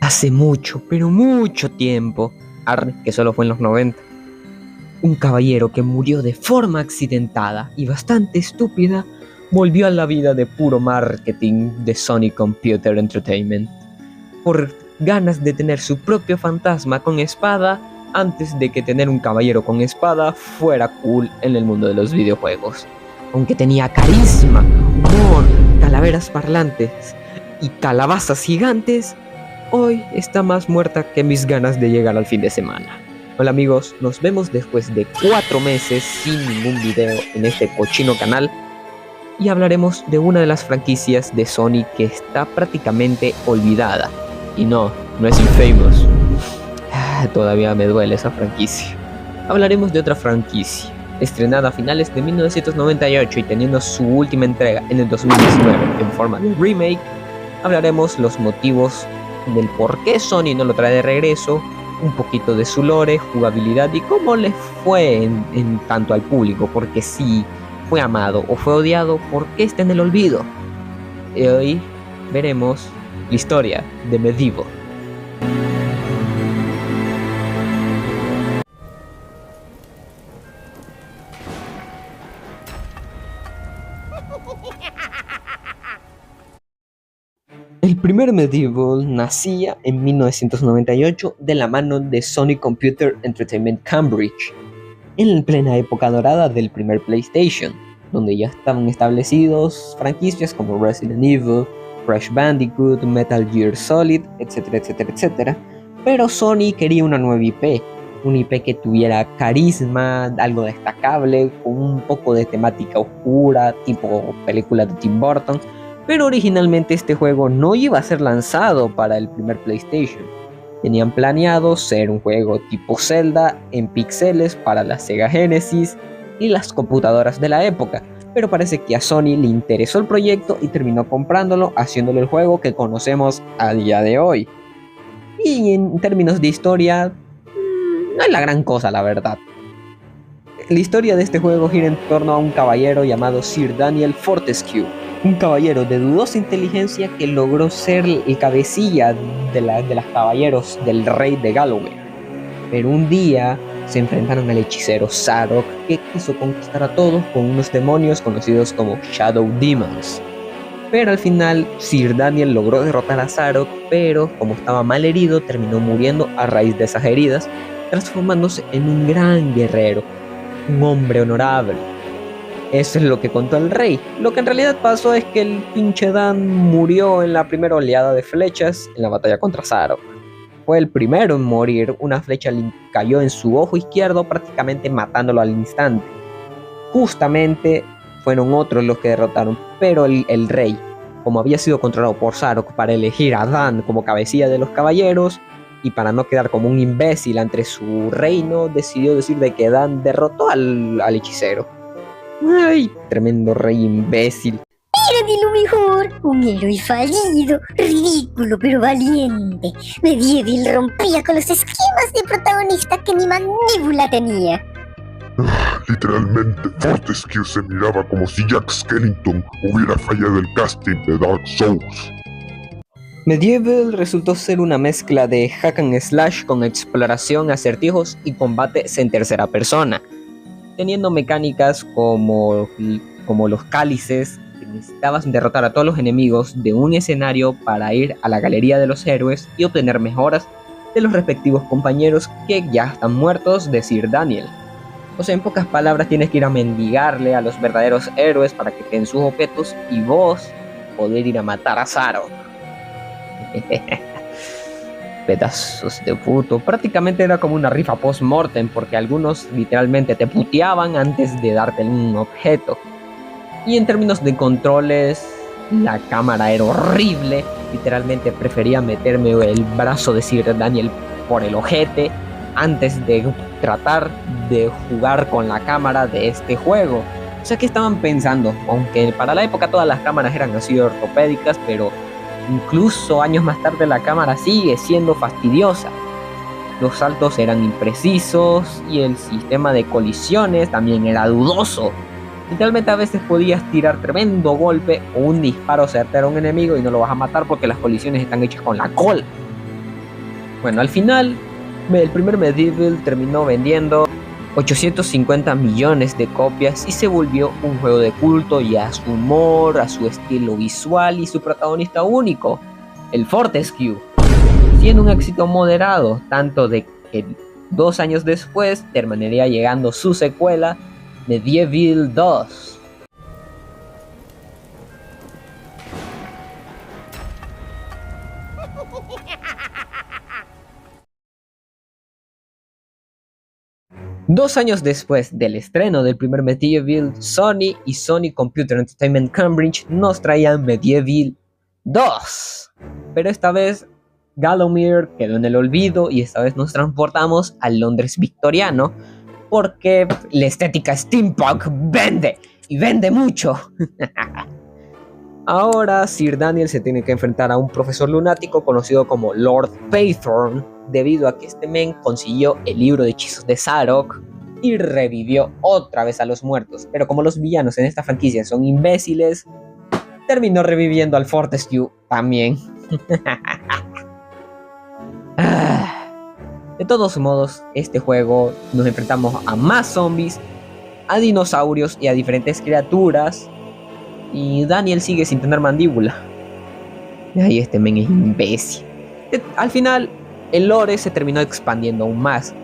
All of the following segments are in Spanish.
Hace mucho, pero mucho tiempo, que solo fue en los 90, un caballero que murió de forma accidentada y bastante estúpida volvió a la vida de puro marketing de Sony Computer Entertainment por ganas de tener su propio fantasma con espada antes de que tener un caballero con espada fuera cool en el mundo de los videojuegos. Aunque tenía carisma, humor, calaveras parlantes y calabazas gigantes, hoy está más muerta que mis ganas de llegar al fin de semana. Hola amigos, nos vemos después de 4 meses sin ningún video en este cochino canal y hablaremos de una de las franquicias de Sony que está prácticamente olvidada. Y no es Infamous. Todavía me duele esa franquicia. Hablaremos de otra franquicia, estrenada a finales de 1998 y teniendo su última entrega en el 2019 en forma de remake. Hablaremos los motivos del por qué Sony no lo trae de regreso, un poquito de su lore, jugabilidad y cómo le fue en tanto al público, porque si fue amado o fue odiado, ¿por qué está en el olvido? Y hoy veremos la historia de Medieval. El primer Medieval nacía en 1998 de la mano de Sony Computer Entertainment Cambridge, en plena época dorada del primer PlayStation, donde ya estaban establecidos franquicias como Resident Evil, Crash Bandicoot, Metal Gear Solid, etcétera, etcétera, etcétera. Pero Sony quería una nueva IP, una IP que tuviera carisma, algo destacable, con un poco de temática oscura, tipo película de Tim Burton. Pero originalmente este juego no iba a ser lanzado para el primer PlayStation. Tenían planeado ser un juego tipo Zelda en píxeles para la Sega Genesis y las computadoras de la época, pero parece que a Sony le interesó el proyecto y terminó comprándolo, haciéndolo el juego que conocemos a día de hoy. Y en términos de historia, no es la gran cosa, la verdad. La historia de este juego gira en torno a un caballero llamado Sir Daniel Fortescue, un caballero de dudosa inteligencia que logró ser el cabecilla de las caballeros del rey de Galloway. Pero un día se enfrentaron al hechicero Zarok, que quiso conquistar a todos con unos demonios conocidos como Shadow Demons. Pero al final Sir Daniel logró derrotar a Zarok, pero como estaba mal herido terminó muriendo a raíz de esas heridas, transformándose en un gran guerrero, un hombre honorable. Eso es lo que contó el rey. Lo que en realidad pasó es que el pinche Dan murió en la primera oleada de flechas en la batalla contra Zarok. Fue el primero en morir, una flecha le cayó en su ojo izquierdo prácticamente matándolo al instante. Justamente fueron otros los que derrotaron, pero el rey, como había sido controlado por Zarok para elegir a Dan como cabecilla de los caballeros y para no quedar como un imbécil ante su reino, decidió decir de que Dan derrotó al hechicero. ¡Ay! Tremendo rey imbécil. Era de lo mejor, un héroe fallido, ridículo pero valiente. Medieval rompía con los esquemas de protagonista que ni Mandíbula tenía. Literalmente, Fortescue se miraba como si Jack Skellington hubiera fallado el casting de Dark Souls. Medieval resultó ser una mezcla de hack and slash con exploración, acertijos y combates en tercera persona, teniendo mecánicas como los cálices, necesitabas derrotar a todos los enemigos de un escenario para ir a la galería de los héroes y obtener mejoras de los respectivos compañeros que ya están muertos de Sir Daniel. O sea, en pocas palabras, tienes que ir a mendigarle a los verdaderos héroes para que te den sus objetos y vos poder ir a matar a Zarok. Pedazos de puto. Prácticamente era como una rifa post-mortem, porque algunos literalmente te puteaban antes de darte un objeto. Y en términos de controles, la cámara era horrible. Literalmente prefería meterme el brazo de Sir Daniel por el ojete antes de tratar de jugar con la cámara de este juego. O sea, ¿qué estaban pensando? Aunque para la época todas las cámaras eran así ortopédicas, pero incluso años más tarde la cámara sigue siendo fastidiosa. Los saltos eran imprecisos y el sistema de colisiones también era dudoso. Literalmente a veces podías tirar tremendo golpe o un disparo certero a un enemigo y no lo vas a matar porque las colisiones están hechas con la cola. Bueno, al final el primer Medieval terminó vendiendo 850 millones de copias y se volvió un juego de culto y a su humor, a su estilo visual y su protagonista único, el Fortescue, siendo un éxito moderado, tanto de que 2 años después terminaría llegando su secuela, Medieval 2. Dos años después del estreno del primer Medieval, Sony y Sony Computer Entertainment Cambridge nos traían Medieval 2. Pero esta vez Gallowmere quedó en el olvido y esta vez nos transportamos al Londres victoriano porque la estética steampunk vende y vende mucho. Ahora Sir Daniel se tiene que enfrentar a un profesor lunático conocido como Lord Paythorn, debido a que este men consiguió el libro de hechizos de Zarok y revivió otra vez a los muertos. Pero como los villanos en esta franquicia son imbéciles, terminó reviviendo al Fortescue también. De todos modos, este juego nos enfrentamos a más zombies, a dinosaurios y a diferentes criaturas. Y Daniel sigue sin tener mandíbula. Ay, este men es imbécil. Al final, el lore se terminó expandiendo aún más.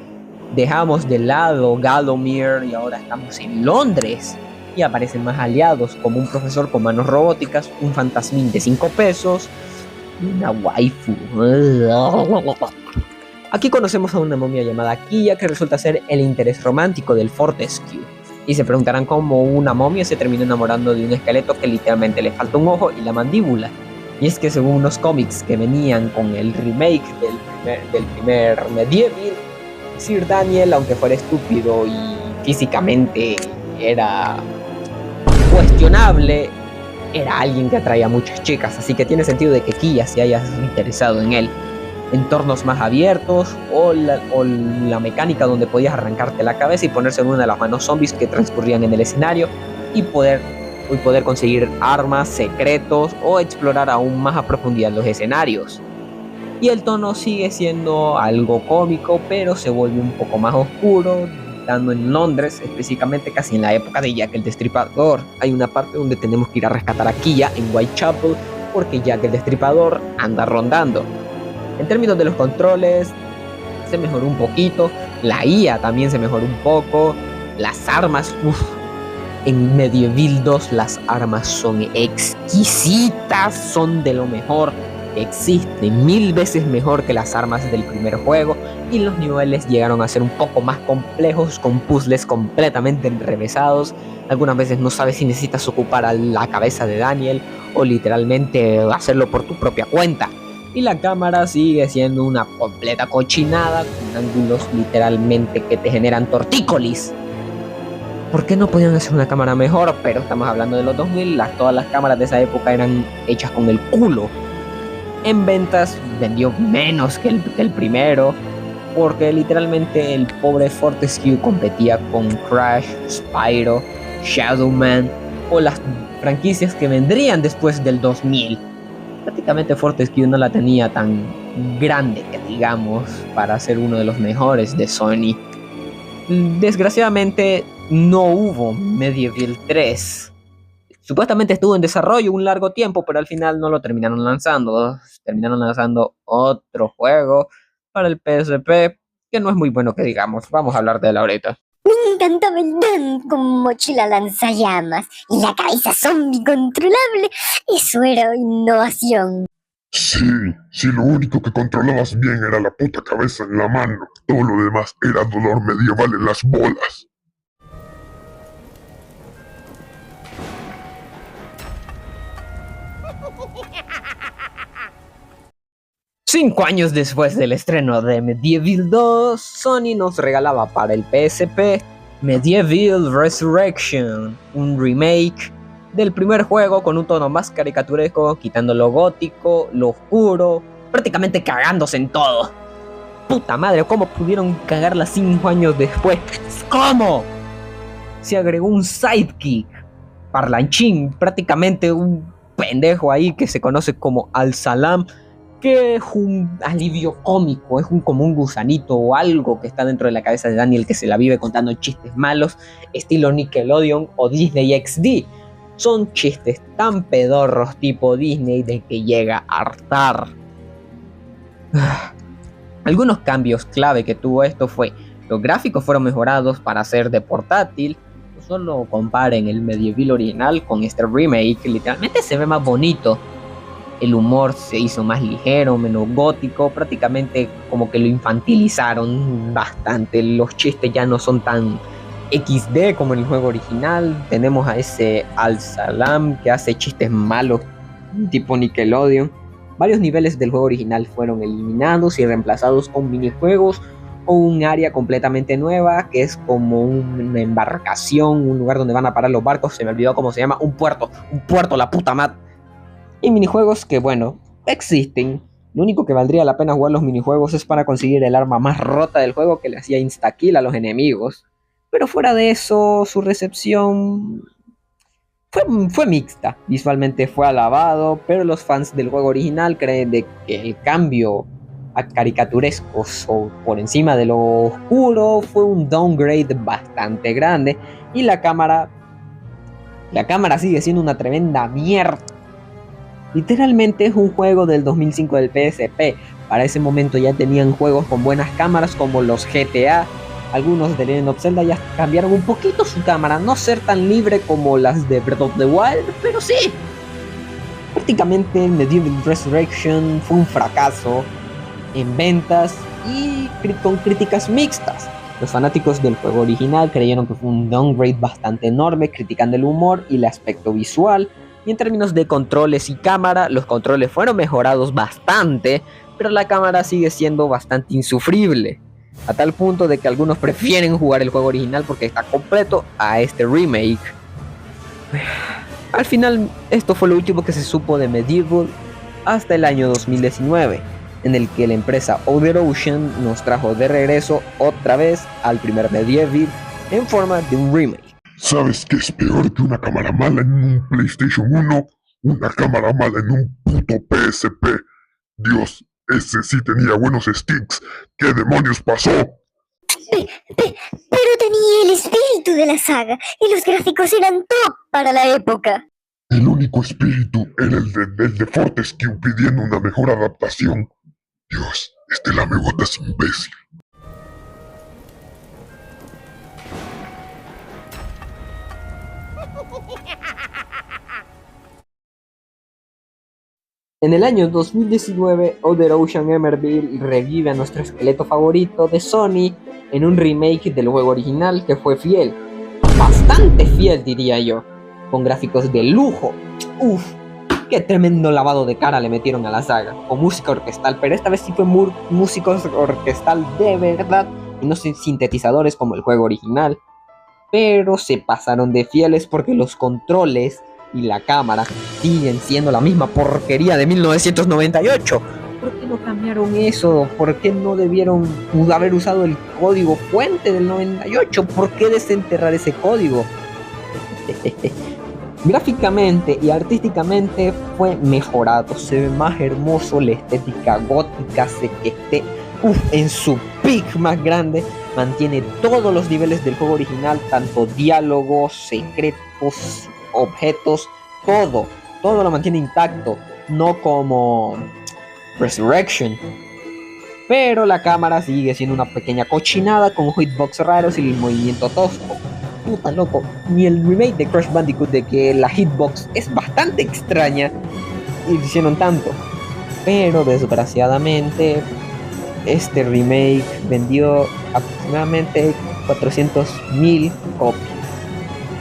Dejamos de lado Gallowmere y ahora estamos en Londres. Y aparecen más aliados, como un profesor con manos robóticas, un fantasmín de 5 pesos y una waifu. Aquí conocemos a una momia llamada Kiya, que resulta ser el interés romántico del Fortescue. Y se preguntarán cómo una momia se terminó enamorando de un esqueleto que literalmente le falta un ojo y la mandíbula. Y es que según unos cómics que venían con el remake del primer Medieval, Sir Daniel, aunque fuera estúpido y físicamente era cuestionable, era alguien que atraía a muchas chicas, así que tiene sentido de que Kiya se haya interesado en él. Entornos más abiertos o la mecánica donde podías arrancarte la cabeza y ponerse en una de las manos zombies que transcurrían en el escenario y poder conseguir armas, secretos o explorar aún más a profundidad los escenarios. Y el tono sigue siendo algo cómico, pero se vuelve un poco más oscuro, dando en Londres, específicamente casi en la época de Jack el Destripador. Hay una parte donde tenemos que ir a rescatar a Kiya en Whitechapel porque Jack el Destripador anda rondando. En términos de los controles, se mejoró un poquito. La IA también se mejoró un poco. Las armas, en Medieval 2 las armas son exquisitas, son de lo mejor que existe, 1000 veces mejor que las armas del primer juego. Y los niveles llegaron a ser un poco más complejos, con puzzles completamente enrevesados. Algunas veces no sabes si necesitas ocupar a la cabeza de Daniel o literalmente hacerlo por tu propia cuenta. Y la cámara sigue siendo una completa cochinada, con ángulos literalmente que te generan tortícolis. ¿Por qué no podían hacer una cámara mejor? Pero estamos hablando de los 2000, todas las cámaras de esa época eran hechas con el culo. En ventas vendió menos que el primero, porque literalmente el pobre Fortescue competía con Crash, Spyro, Shadow Man o las franquicias que vendrían después del 2000. Prácticamente Fortescue no la tenía tan grande que digamos para ser uno de los mejores de Sony. Desgraciadamente no hubo Medieval 3. Supuestamente estuvo en desarrollo un largo tiempo, pero al final no lo terminaron lanzando. Terminaron lanzando otro juego para el PSP, que no es muy bueno que digamos. Vamos a hablar de él ahorita. Me encantaba el Dan con mochila lanzallamas y la cabeza zombie controlable. Eso era innovación. Sí, lo único que controlabas bien era la puta cabeza en la mano. Todo lo demás era dolor medieval en las bolas. Cinco años después del estreno de Medieval 2, Sony nos regalaba para el PSP Medieval Resurrection, un remake del primer juego con un tono más caricaturesco, quitando lo gótico, lo oscuro, prácticamente cagándose en todo. Puta madre, ¿cómo pudieron cagarla 5 años después? ¿Cómo? Se agregó un sidekick, parlanchín, prácticamente un pendejo ahí que se conoce como Al-Salam, que es un alivio cómico, es como un gusanito o algo que está dentro de la cabeza de Daniel que se la vive contando chistes malos, estilo Nickelodeon o Disney XD. Son chistes tan pedorros tipo Disney de que llega a hartar. Algunos cambios clave que tuvo esto fue: los gráficos fueron mejorados para ser de portátil. Solo comparen el Medieval original con este remake, literalmente se ve más bonito. El humor se hizo más ligero, menos gótico, prácticamente como que lo infantilizaron bastante. Los chistes ya no son tan XD como en el juego original. Tenemos a ese Al-Salam que hace chistes malos tipo Nickelodeon. Varios niveles del juego original fueron eliminados y reemplazados con minijuegos o un área completamente nueva que es como una embarcación, un lugar donde van a parar los barcos. Se me olvidó cómo se llama, un puerto, la puta madre. Y minijuegos que, bueno, existen. Lo único que valdría la pena jugar los minijuegos es para conseguir el arma más rota del juego que le hacía insta-kill a los enemigos. Pero fuera de eso, su recepción fue mixta. Visualmente fue alabado, pero los fans del juego original creen de que el cambio a caricaturescos o por encima de lo oscuro fue un downgrade bastante grande. Y la cámara sigue siendo una tremenda mierda. Literalmente es un juego del 2005 del PSP. Para ese momento ya tenían juegos con buenas cámaras como los GTA. Algunos de Legend of Zelda ya cambiaron un poquito su cámara, no ser tan libre como las de Breath of the Wild, pero sí. Prácticamente Medieval Resurrection fue un fracaso en ventas y con críticas mixtas. Los fanáticos del juego original creyeron que fue un downgrade bastante enorme, criticando el humor y el aspecto visual. Y en términos de controles y cámara, los controles fueron mejorados bastante, pero la cámara sigue siendo bastante insufrible, a tal punto de que algunos prefieren jugar el juego original porque está completo a este remake. Al final, esto fue lo último que se supo de Medieval hasta el año 2019, en el que la empresa Other Ocean nos trajo de regreso otra vez al primer Medieval en forma de un remake. ¿Sabes qué es peor que una cámara mala en un PlayStation 1? Una cámara mala en un puto PSP. Dios, ese sí tenía buenos sticks. ¿Qué demonios pasó? Pero tenía el espíritu de la saga y los gráficos eran top para la época. El único espíritu era el de Fortescue pidiendo una mejor adaptación. Dios, este lamegota es imbécil. En el año 2019, Other Ocean Emerald revive a nuestro esqueleto favorito de Sony en un remake del juego original que fue fiel, bastante fiel diría yo, con gráficos de lujo. Uff, qué tremendo lavado de cara le metieron a la saga, con música orquestal, pero esta vez sí fue música orquestal de verdad y no sintetizadores como el juego original. Pero se pasaron de fieles porque los controles y la cámara siguen siendo la misma porquería de 1998. ¿Por qué no cambiaron eso? ¿Por qué no debieron haber usado el código fuente del 98? ¿Por qué desenterrar ese código? Gráficamente y artísticamente fue mejorado, se ve más hermoso, la estética gótica se que esté en su peak más grande, mantiene todos los niveles del juego original, tanto diálogos, secretos, objetos, todo lo mantiene intacto, no como Resurrection. Pero la cámara sigue siendo una pequeña cochinada con hitbox raros y el movimiento tosco. Puta loco, ni el remake de Crash Bandicoot, de que la hitbox es bastante extraña, y hicieron tanto. Pero desgraciadamente este remake vendió aproximadamente 400.000 copias,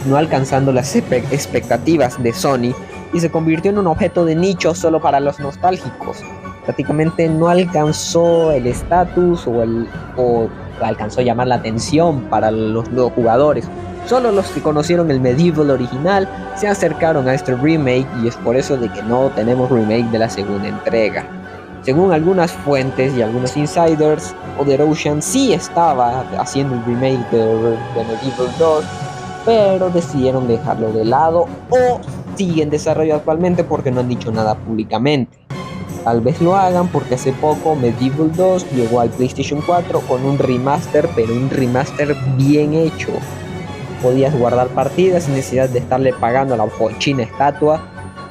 no alcanzando las expectativas de Sony, y se convirtió en un objeto de nicho solo para los nostálgicos. Prácticamente no alcanzó el estatus o alcanzó a llamar la atención para los nuevos jugadores. Solo los que conocieron el Medieval original se acercaron a este remake, y es por eso de que no tenemos remake de la segunda entrega. Según algunas fuentes y algunos insiders, Other Ocean sí estaba haciendo el remake de Medieval 2, pero decidieron dejarlo de lado o sigue en desarrollo actualmente porque no han dicho nada públicamente. Tal vez lo hagan porque hace poco Medieval 2 llegó al PlayStation 4 con un remaster, pero un remaster bien hecho. Podías guardar partidas sin necesidad de estarle pagando a la cochina estatua,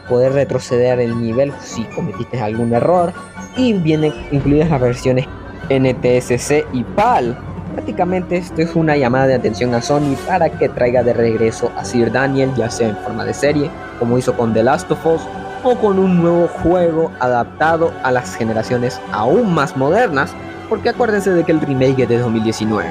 poder retroceder el nivel si cometiste algún error, y vienen incluidas las versiones NTSC y PAL. Prácticamente esto es una llamada de atención a Sony para que traiga de regreso a Sir Daniel, ya sea en forma de serie, como hizo con The Last of Us, o con un nuevo juego adaptado a las generaciones aún más modernas, porque acuérdense de que el remake es de 2019.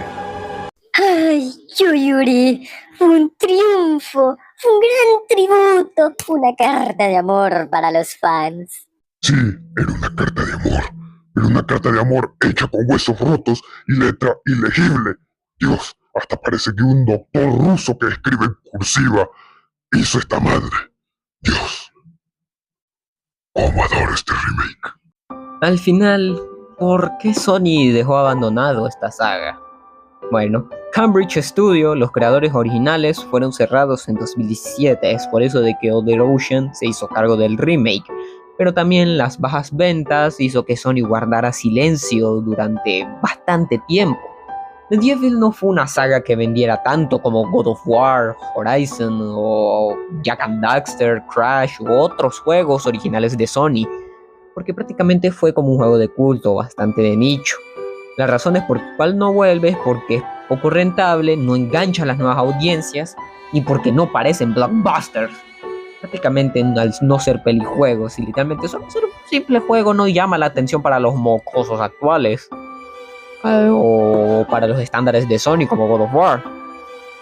Ay, yo lloré. Fue un triunfo, fue un gran tributo, una carta de amor para los fans. Sí, era una carta de amor. Era una carta de amor hecha con huesos rotos y letra ilegible. Dios, hasta parece que un doctor ruso que escribe en cursiva hizo esta madre. Dios, cómo adoro este remake. Al final, ¿por qué Sony dejó abandonado esta saga? Bueno, Cambridge Studio, los creadores originales, fueron cerrados en 2017, es por eso de que Other Ocean se hizo cargo del remake, pero también las bajas ventas hizo que Sony guardara silencio durante bastante tiempo. Medieval no fue una saga que vendiera tanto como God of War, Horizon o Jak and Daxter, Crash u otros juegos originales de Sony, porque prácticamente fue como un juego de culto bastante de nicho. Las razones por las cuales no vuelve es porque es poco rentable, no engancha a las nuevas audiencias y porque no parecen blockbusters. Prácticamente al no ser pelijuegos y literalmente solo ser un simple juego no llama la atención para los mocosos actuales o para los estándares de Sony como God of War.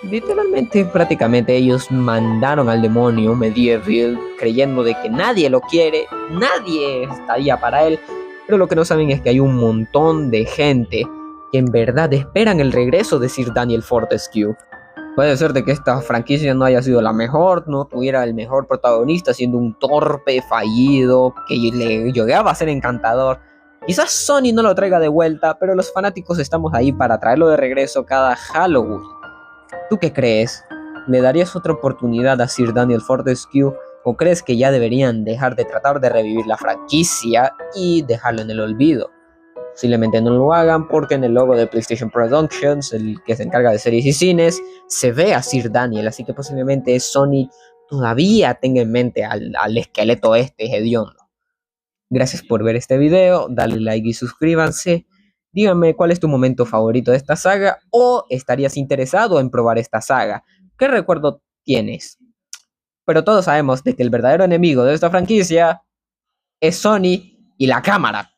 Literalmente, prácticamente ellos mandaron al demonio Medieval creyendo de que nadie lo quiere, nadie estaría para él, pero lo que no saben es que hay un montón de gente que en verdad esperan el regreso de Sir Daniel Fortescue. Puede ser de que esta franquicia no haya sido la mejor, no tuviera el mejor protagonista, siendo un torpe fallido que le llegaba a ser encantador. Quizás Sony no lo traiga de vuelta, pero los fanáticos estamos ahí para traerlo de regreso cada Halloween. ¿Tú qué crees? ¿Le darías otra oportunidad a Sir Daniel Fortescue o crees que ya deberían dejar de tratar de revivir la franquicia y dejarlo en el olvido? Posiblemente no lo hagan porque en el logo de PlayStation Productions, el que se encarga de series y cines, se ve a Sir Daniel, así que posiblemente Sony todavía tenga en mente al esqueleto este hediondo. Gracias por ver este video, dale like y suscríbanse. Díganme cuál es tu momento favorito de esta saga o estarías interesado en probar esta saga. ¿Qué recuerdo tienes? Pero todos sabemos de que el verdadero enemigo de esta franquicia es Sony y la cámara.